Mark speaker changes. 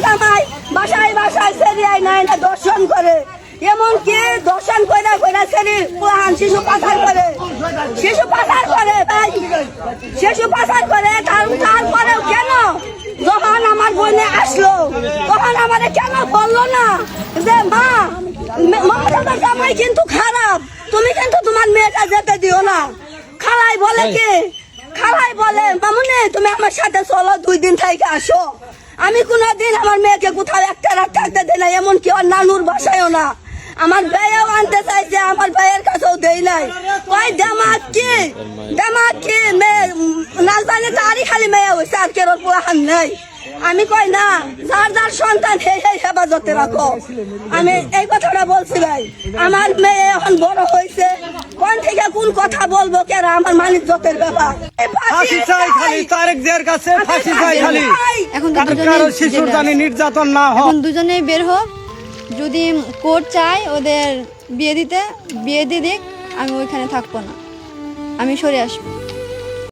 Speaker 1: জামাই বাসায় বাসায় সেরিয়ায় নাই না দর্শন করে, এমনকি দর্শন করে করে ছেলে শিশু পাচার করে, শিশু পাচার করে ভাই, শিশু পাচার করে। তারপরেও কেন যখন আমার বোনে আসলো তখন আমারে কেন বললো না যে মা মমতা জামাই কিন্তু খারাপ, তুমি কিন্তু তোমার মেয়েটা যেতে দিও না। খালাই বলে কি, খালাই বলে মামুনি তুমি আমার সাথে চলো 2 দিন থেকে আসো। আমি কোনোদিন আমার মেয়েকে কোথাও একটা রাত থাকতে দিই না, এমনকি ওর নানুর বাসায়ও না। আমার ভাইয়াও আনতে চাইছে, আমার ভাইয়ের কাছেও দেই নাই। ওই দামাত কি মেয়ে না জানে তারই খালি মেয়ে হয়েছে, আর কেউ পোলাহান নেই। আমি কই না, যার যার সন্তান সেই হেফাজতে রাখো। আমি এই কথাটা বলছি ভাই। আমার মেয়ে এখন বড় হয়েছে, কোন থেকে কোন কথা বলবো কেরা আমার মানিজ্যতের ব্যাপার।
Speaker 2: ফাঁসি চাই খালি, তারেক জিয়ার কাছে ফাঁসি চাই খালি।
Speaker 3: এখন
Speaker 2: কারো শিশুর জানি নির্যাতন না হয়।
Speaker 3: এখন দুজনেই বের হোক, যদি কোর্ট চায় ওদের বিয়ে দিয়ে দিক, আমি ওইখানে থাকবো না, আমি সরে আসবো।